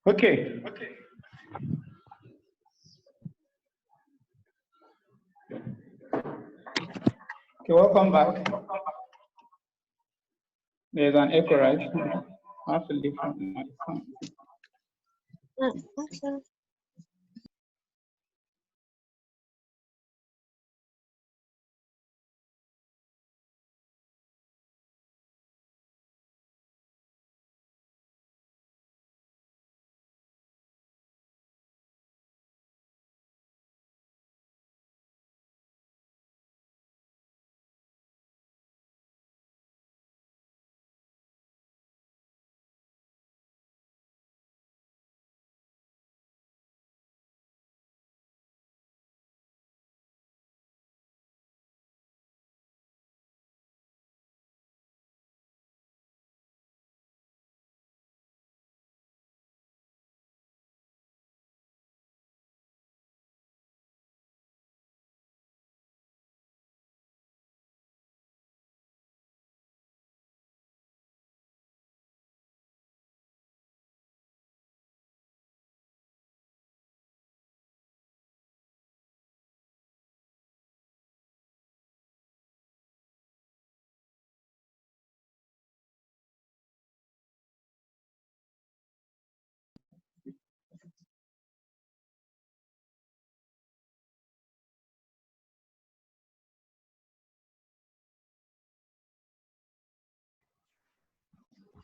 Okay. Okay, welcome back. There's an echo, right? I have to leave from my phone. Okay.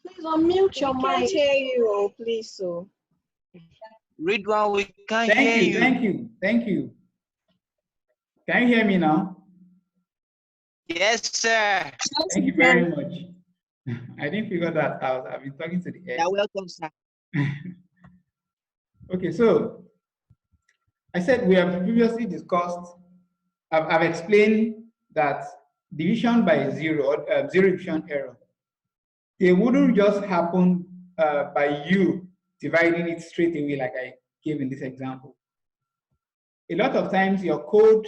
Please unmute your mic. Can't hear you, oh, please. So. Read one, we can't hear you. Thank you. Can you hear me now? Yes, sir. Thank you very much. I didn't figure that out. I've been talking to the air. You're welcome, sir. Okay, so I said we have previously discussed, I've explained that division by zero, zero division error, it wouldn't just happen by you dividing it straight away like I gave in this example. A lot of times your code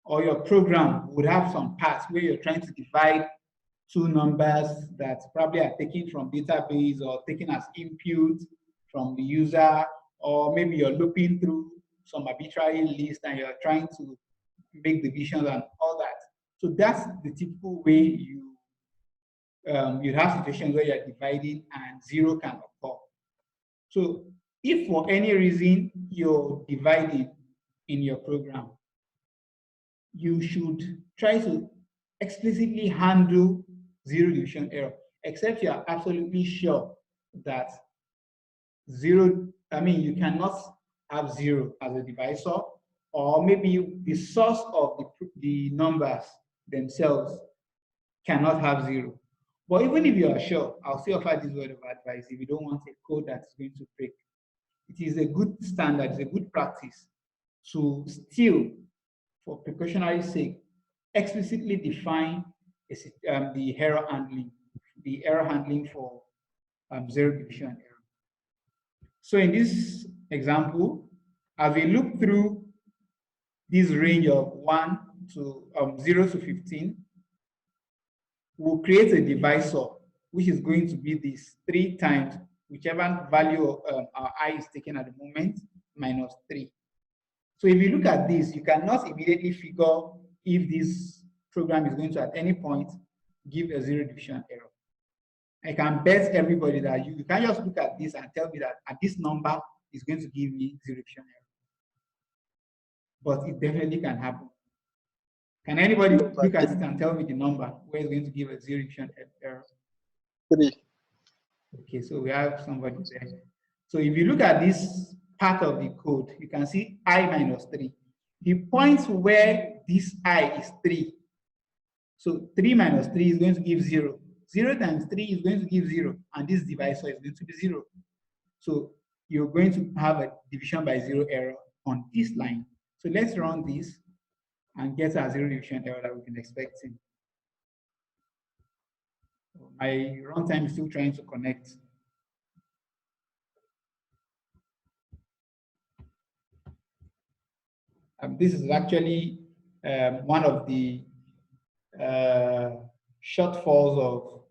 or your program would have some parts where you're trying to divide two numbers that probably are taken from database or taken as input from the user, or maybe you're looping through some arbitrary list and you're trying to make divisions and all that. So that's the typical way you'd have situations where you're dividing and zero can occur. So if for any reason you're dividing in your program, you should try to explicitly handle zero division error, except you are absolutely sure that you cannot have zero as a divisor, or maybe the source of the numbers themselves cannot have zero. But even if you are sure, I'll still offer this word of advice if you don't want a code that's going to break. It is a good standard, it's a good practice to still, for precautionary sake, explicitly define the error handling for zero division error. So in this example, as we look through this range of 0 to 15, we'll create a divisor, which is going to be this 3 times whichever value our I is taken at the moment minus 3. So if you look at this, you cannot immediately figure if this program is going to at any point give a zero division error. I can bet everybody that you can't just look at this and tell me that at this number is going to give me zero division error. But it definitely can happen. Can anybody look at it and tell me the number where it's going to give a zero division error? 3. Okay, so we have somebody there. So if you look at this part of the code, you can see I minus 3. The point where this I is 3. So 3 minus 3 is going to give 0. 0 times 3 is going to give 0. And this divisor is going to be 0. So you're going to have a division by 0 error on this line. So let's run this and get a zero division error that we've been expecting. My runtime is still trying to connect. This is actually one of the shortfalls of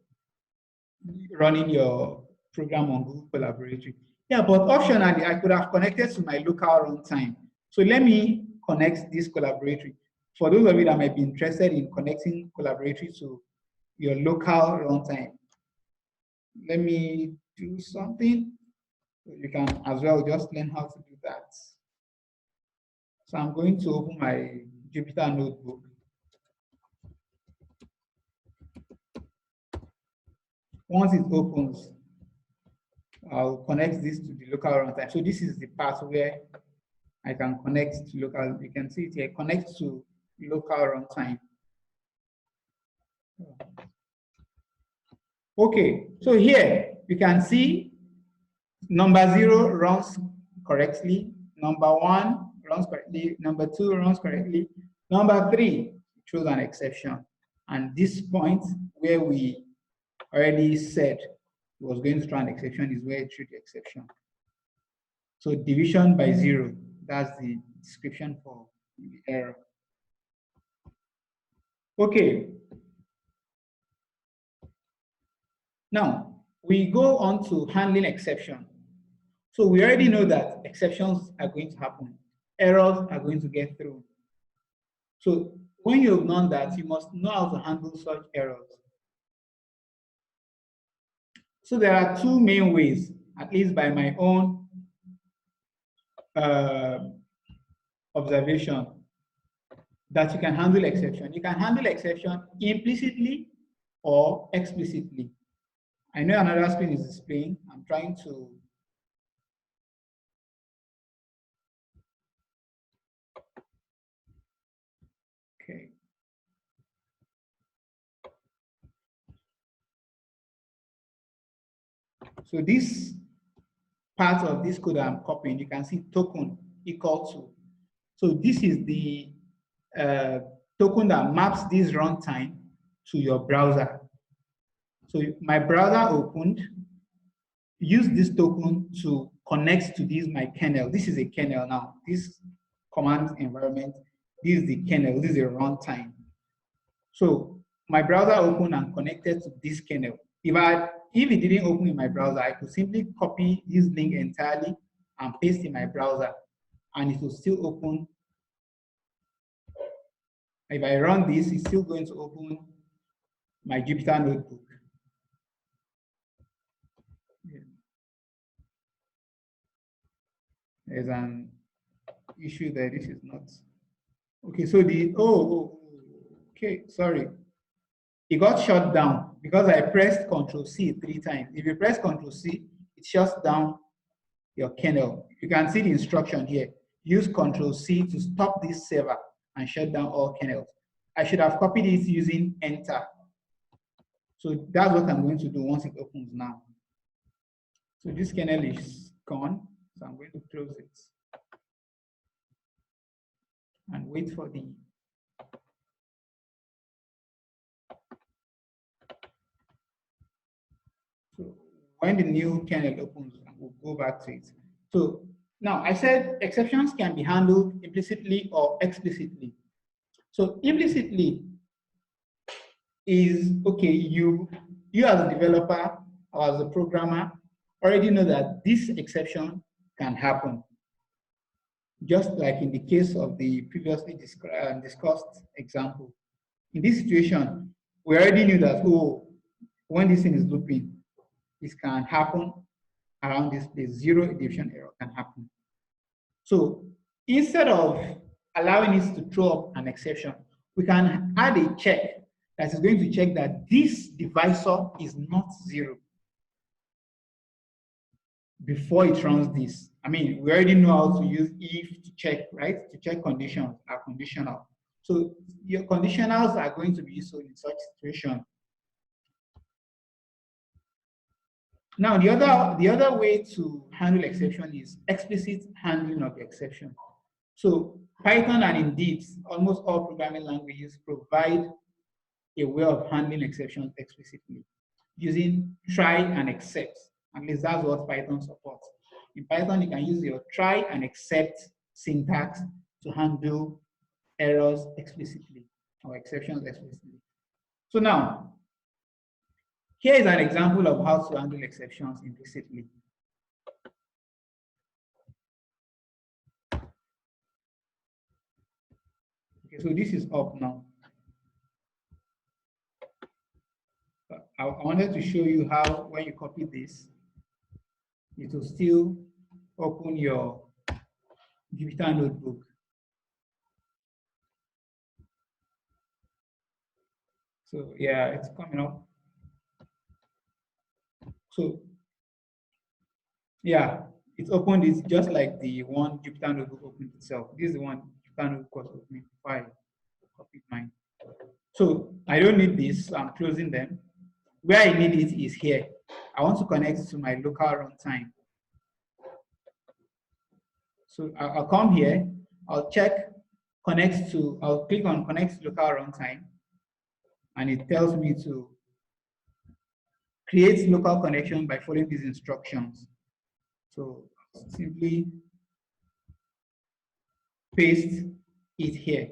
running your program on Google Collaboratory. Yeah, but optionally, I could have connected to my local runtime. So let me connect this collaboratory. For those of you that might be interested in connecting collaboratory to your local runtime, let me do something. You can as well just learn how to do that. So I'm going to open my Jupyter notebook. Once it opens, I'll connect this to the local runtime. So this is the part where I can connect to local. You can see it here, connect to local runtime. Okay, so here you can see number 0 runs correctly, number 1 runs correctly, number 2 runs correctly, number 3 throws an exception. And this point where we already said it was going to throw an exception is where it threw the exception. So division by 0, that's the description for the error. Okay. Now, we go on to handling exception. So we already know that exceptions are going to happen. Errors are going to get through. So when you've known that, you must know how to handle such errors. So there are two main ways, at least by my own observation, that you can handle exception. You can handle exception implicitly or explicitly. I know another screen is displaying. I'm trying to okay. So this part of this code I'm copying, you can see token equal to. So this is the token that maps this runtime to your browser. So my browser opened, use this token to connect to this my kernel. This is a kernel now. This command environment, this is the kernel, this is a runtime. So my browser opened and connected to this kernel. If it didn't open in my browser, I could simply copy this link entirely and paste in my browser, and it will still open. If I run this, it's still going to open my Jupyter notebook. There's an issue there. This is not okay. So okay, sorry. It got shut down because I pressed Ctrl C 3 times. If you press Ctrl C, it shuts down your kernel. You can see the instruction here. Use Ctrl C to stop this server and shut down all kernels. I should have copied it using Enter. So that's what I'm going to do once it opens now. So this kernel is gone. So I'm going to close it and wait for the so when the new kernel opens, we'll go back to it. So now I said exceptions can be handled implicitly or explicitly. So implicitly is okay, you as a developer or as a programmer already know that this exception can happen. Just like in the case of the previously discussed example. In this situation, we already knew that, oh, when this thing is looping, this can happen around this place. 0 division error can happen. So instead of allowing it to throw up an exception, we can add a check that is going to check that this divisor is not 0 before it runs this. I mean, we already know how to use if to check, right? To check conditions are conditional. So your conditionals are going to be useful in such situation. Now, the other way to handle exception is explicit handling of the exception. So Python and indeed almost all programming languages provide a way of handling exceptions explicitly using try and except. At least that's what Python supports. In Python, you can use your try and except syntax to handle errors explicitly or exceptions explicitly. So now, here is an example of how to handle exceptions implicitly. Okay, so this is up now. I wanted to show you how when you copy this, it will still open your Jupyter notebook. So yeah, it's coming up. So yeah, it's opened. It's just like the one Jupyter notebook opened itself. This is the one Jupyter notebook was opening before I copied mine. So I don't need this, so I'm closing them. Where I need it is here. I want to connect it to my local runtime. So I'll come here, I'll check connect to, I'll click on connect to local runtime, and it tells me to create local connection by following these instructions. So simply paste it here.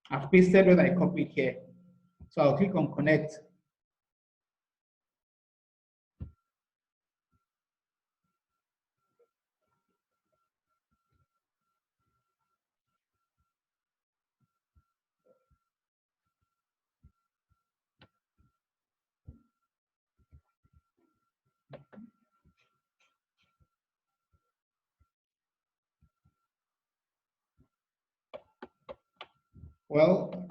I've pasted what I copied here. So I'll click on connect. Well,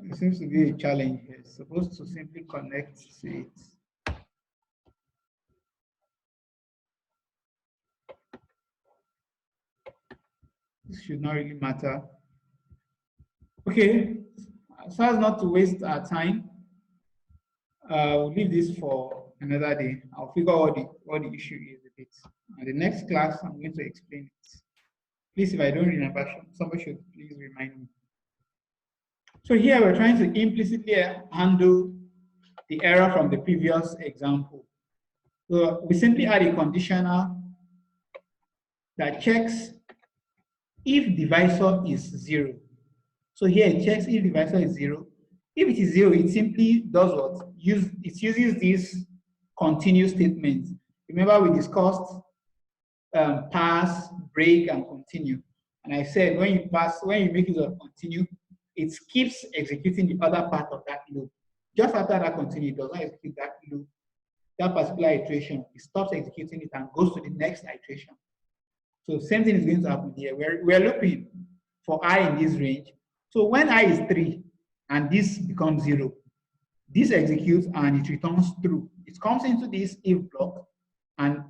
it seems to be a challenge here. It's supposed to simply connect to it. This should not really matter. Okay, so as not to waste our time, we'll leave this for another day. I'll figure out what the issue is with it. And the next class, I'm going to explain it. Please, if I don't remember, somebody should please remind me. So here we're trying to implicitly handle the error from the previous example. So we simply add a conditional that checks if divisor is 0. So here it checks if divisor is 0. If it is 0, it simply does what? It uses this continue statement. Remember we discussed pass, break, and continue. And I said when you make use of continue, it keeps executing the other part of that loop. Just after that continue, it does not execute that loop, that particular iteration. It stops executing it and goes to the next iteration. So same thing is going to happen here. We're looping for I in this range. So when I is 3 and this becomes 0, this executes and it returns true. It comes into this if block, and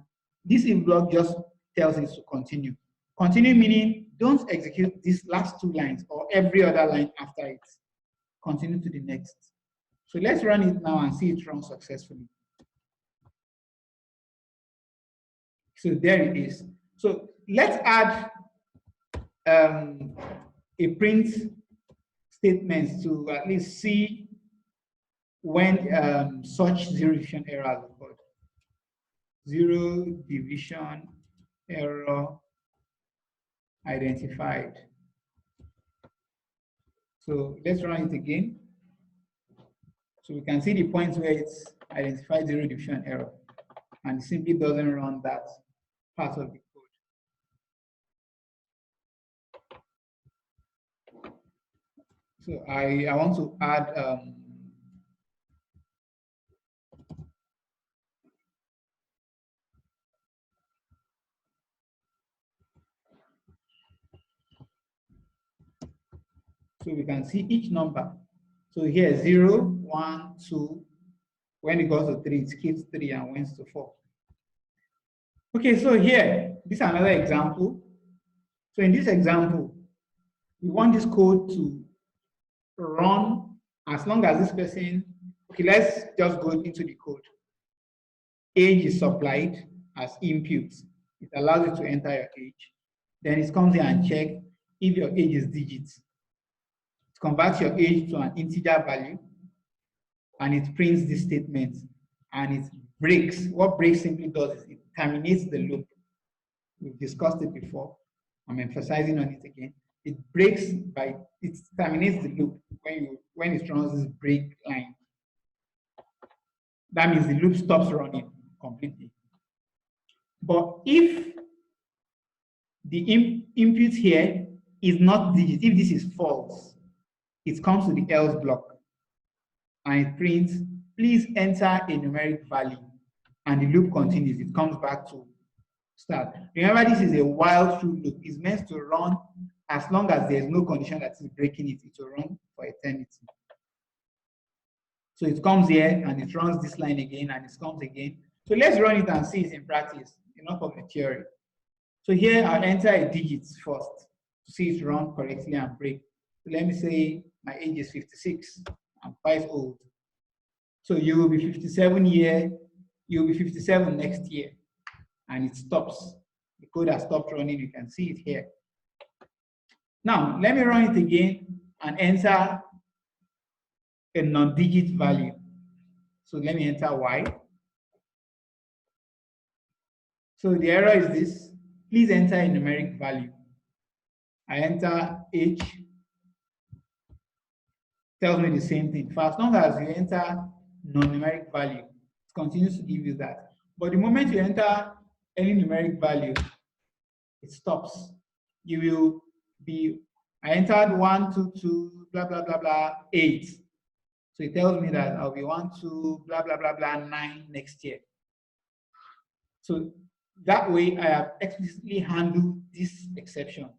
this if block just tells it to continue. Continue meaning don't execute these last 2 lines or every other line after it. Continue to the next. So let's run it now and see it run successfully. So there it is. So let's add a print statement to at least see when such zero division errors occurred. Zero division error identified. So let's run it again. So we can see the points where it's identified zero division error, and it simply doesn't run that part of the code. So I want to add so we can see each number. So here 0, 1, 2. When it goes to 3, it skips 3 and went to 4. Okay, so here, this is another example. So in this example, we want this code to run as long as this person, okay, let's just go into the code. Age is supplied as input. It allows you to enter your age. Then it comes here and check if your age is digits. It converts your age to an integer value, and it prints this statement, and it breaks. What breaks simply does is it terminates the loop. We've discussed it before. I'm emphasizing on it again. It breaks by, it terminates the loop when it runs this break line. That means the loop stops running completely. But if the input here is not digit, if this is false, it comes to the else block and it prints, please enter a numeric value, and the loop continues. It comes back to start. Remember, this is a while true loop. It's meant to run as long as there's no condition that is breaking it. It will run for eternity. So it comes here and it runs this line again and it comes again. So let's run it and see it in practice, enough of the theory. So here I'll enter a digit first to see it run correctly and break. So let me say my age is 56. I'm quite old. So you will be 57 here, you'll be 57 next year, and it stops. The code has stopped running, you can see it here. Now, let me run it again and enter a non-digit value. So let me enter Y. So the error is this, please enter a numeric value. I enter H, tells me the same thing. For as long as you enter non-numeric value, it continues to give you that. But the moment you enter any numeric value, it stops. You will be, I entered 1, 2, 2, blah, blah, blah, blah, 8. So it tells me that I'll be 1, 2, blah, blah, blah, blah, 9 next year. So that way I have explicitly handled this exception.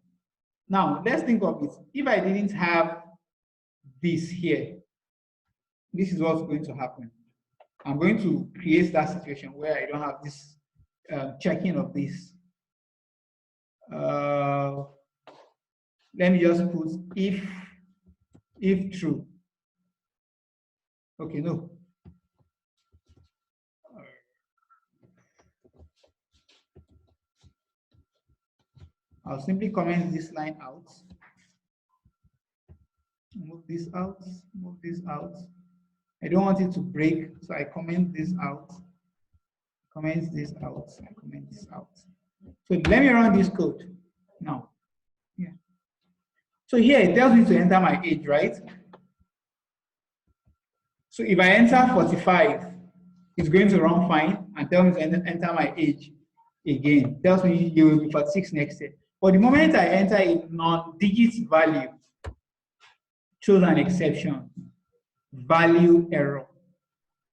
Now, let's think of it. If I didn't have this here, this is what's going to happen. I'm going to create that situation where I don't have this checking of this. Let me just put if true. Okay, no. I'll simply comment this line out. Move this out, move this out. I don't want it to break, so I comment this out. Comment this out, I comment this out. So let me run this code now. Yeah. So here it tells me to enter my age, right? So if I enter 45, it's going to run fine and tell me to enter my age again. It tells me you will be 46 next year. But the moment I enter a non-digit value, shows an exception, value error,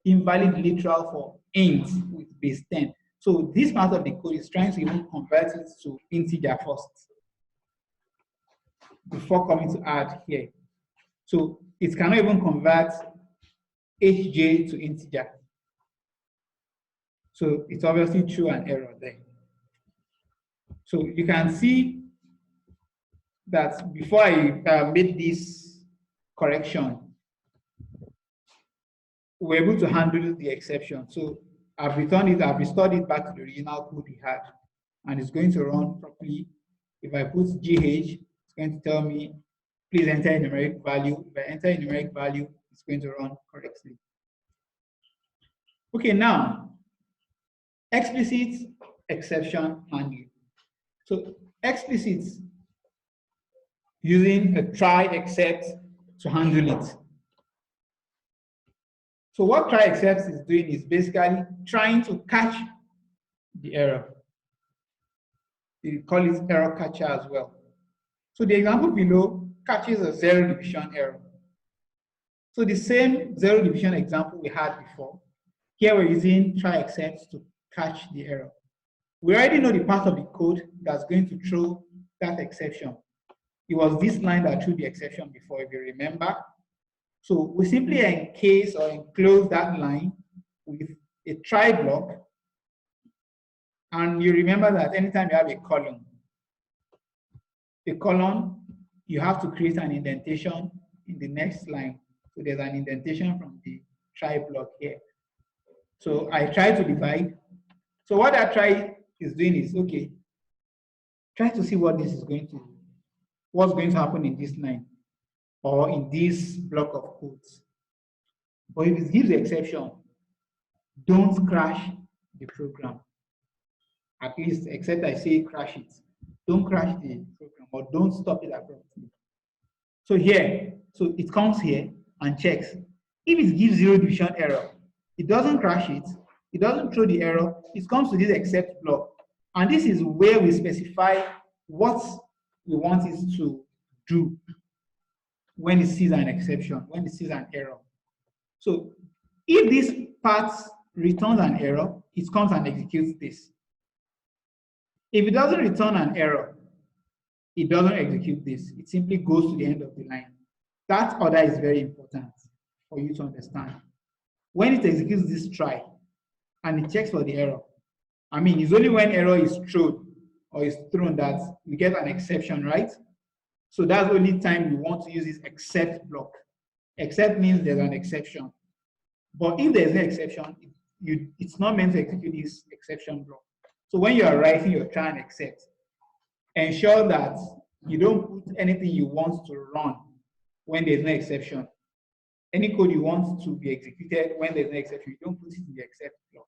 invalid literal for int with base 10. So this part of the code is trying to even convert it to integer first before coming to add here. So it cannot even convert hj to integer. So it's obviously true an error there. So you can see that before I made this correction, we're able to handle the exception. So I've returned it, I've restored it back to the original code we had, and it's going to run properly. If I put GH, it's going to tell me, please enter a numeric value. If I enter a numeric value, it's going to run correctly. Okay, now, explicit exception handling. So explicit, using a try except to handle it. So what try except is doing is basically trying to catch the error. We call it error catcher as well. So the example below catches a zero division error. So the same zero division example we had before, here we're using try except to catch the error. We already know the part of the code that's going to throw that exception. It was this line that threw the exception before, if you remember. So we simply encase or enclose that line with a try block. And you remember that anytime you have a column, you have to create an indentation in the next line. So there's an indentation from the try block here. So I try to divide. So what I try is doing is, okay, try to see what this is going to, what's going to happen in this line or in this block of codes. But if it gives the exception, don't crash the program. At least, except I say crash it. Don't crash the program or don't stop it abruptly. So here, so it comes here and checks. If it gives zero division error, it doesn't crash it, it doesn't throw the error, it comes to this except block. And this is where we specify what we want it to do when it sees an exception, when it sees an error. So if this part returns an error, it comes and executes this. If it doesn't return an error, it doesn't execute this. It simply goes to the end of the line. That order is very important for you to understand. When it executes this try and it checks for the error, I mean, it's only when error is thrown or is thrown that you get an exception, right? So that's the only time you want to use this except block. Except means there's an exception. But if there's no exception, it's not meant to execute this exception block. So when you are writing your try and except, ensure that you don't put anything you want to run when there's no exception. Any code you want to be executed when there's no exception, you don't put it in the except block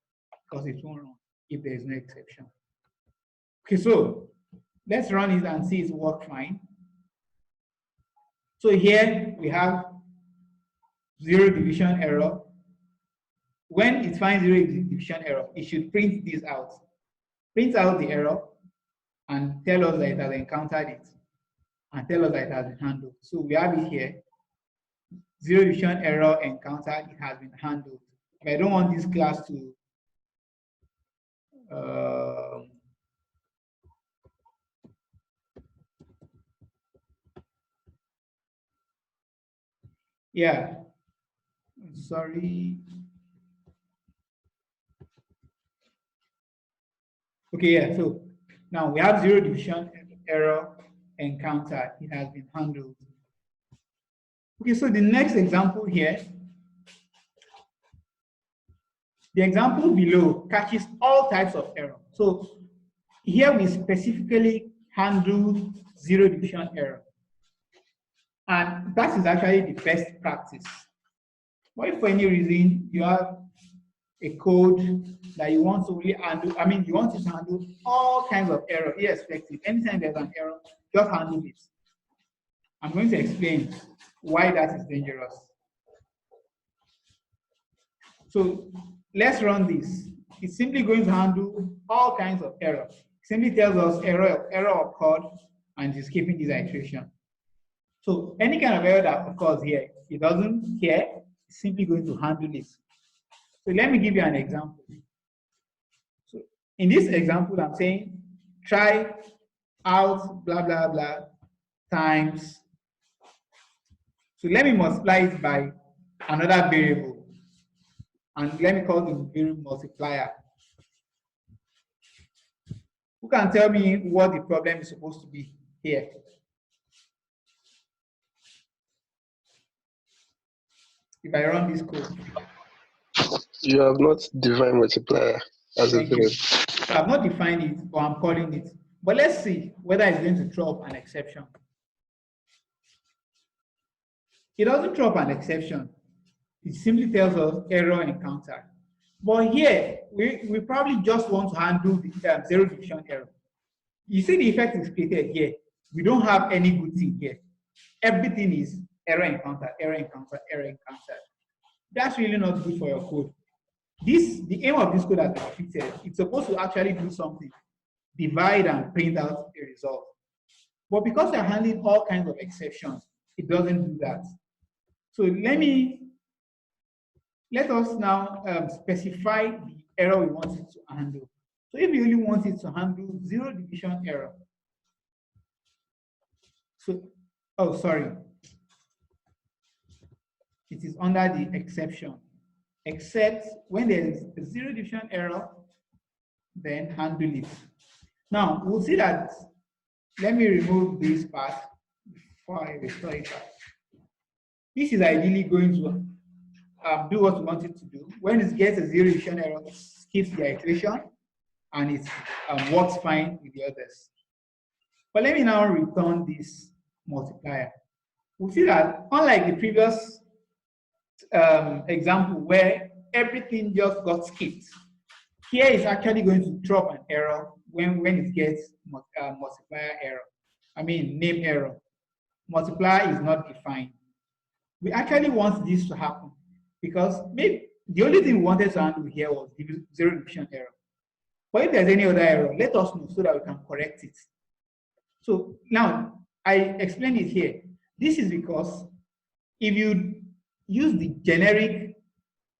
because it won't run if there's no exception. Okay, so let's run it and see it work fine. So here we have zero division error. When it finds zero division error, it should print this out. Print out the error and tell us that it has encountered it and tell us that it has been handled. So we have it here. Zero division error encountered, it has been handled. But I don't want this class to yeah, sorry. Okay, yeah, so now we have zero division error encountered, it has been handled. Okay, so the next example here, the example below catches all types of error. So here we specifically handle zero division error. And that is actually the best practice. But if for any reason you have a code that you want to really handle, I mean, you want to handle all kinds of error, irrespective. Anytime there's an error, just handle it. I'm going to explain why that is dangerous. So let's run this. It's simply going to handle all kinds of error. It simply tells us error occurred and is keeping this iteration. So any kind of error that occurs here, it doesn't care, it's simply going to handle it. So let me give you an example. So in this example, I'm saying try out blah blah blah times. So let me multiply it by another variable. And let me call the variable multiplier. Who can tell me what the problem is supposed to be here? If I run this code. You have not defined multiplier as a variable. So I've not defined it, or I'm calling it. But let's see whether it's going to throw up an exception. It doesn't throw up an exception. It simply tells us error encountered. But here, we probably just want to handle the zero division error. You see the effect is created here. We don't have any good thing here. Everything is error encountered, error encountered, error encountered. That's really not good for your code. The aim of this code has been fixed. It's supposed to actually do something, divide and print out a result. But because you're handling all kinds of exceptions, it doesn't do that. So let us now specify the error we want it to handle. So if you only want it to handle zero division error, so, oh, sorry. It is under the exception. Except when there is a zero division error, then handle it. Now, we'll see that, let me remove this part before I restore it back. This is ideally going to do what we want it to do. When it gets a zero division error, it skips the iteration and it works fine with the others. But let me now return this multiplier. We'll see that unlike the previous example where everything just got skipped, here it's actually going to drop an error when it gets multiplier error. I mean name error. Multiplier is not defined. We actually want this to happen because maybe the only thing we wanted to handle here was zero division error. But if there's any other error, let us know so that we can correct it. So now I explain it here. This is because if you use the generic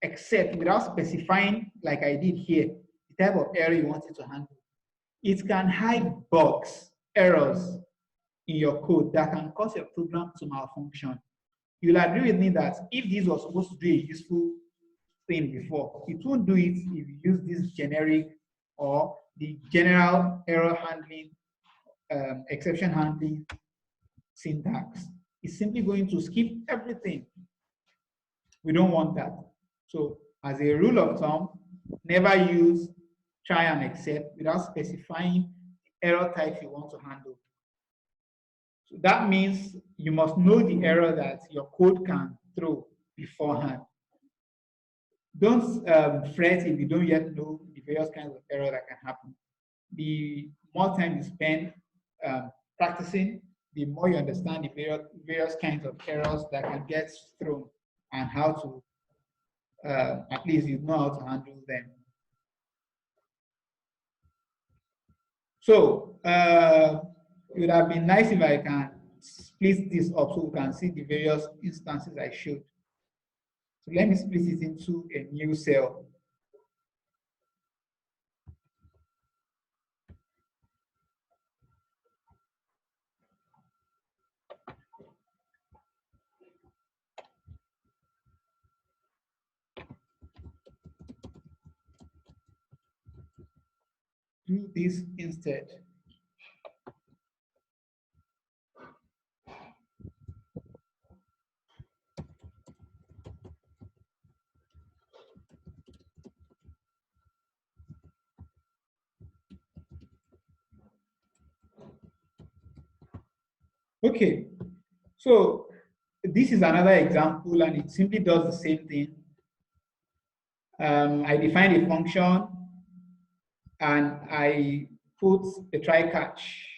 except without specifying, like I did here, the type of error you want it to handle, it can hide bugs, errors in your code that can cause your program to malfunction. You'll agree with me that if this was supposed to do a useful thing before, it won't do it if you use this generic or the general error handling, exception handling syntax. It's simply going to skip everything. We don't want that. So as a rule of thumb, never use try and except without specifying the error type you want to handle. So that means you must know the error that your code can throw beforehand. Don't fret if you don't yet know the various kinds of error that can happen. The more time you spend practicing, the more you understand the various kinds of errors that can get thrown and how to, at least you know how to handle them. So it would have been nice if I can split this up so we can see the various instances I showed. So let me split it into a new cell. Do this instead. Okay, so this is another example and it simply does the same thing. I define a function and I put a try catch.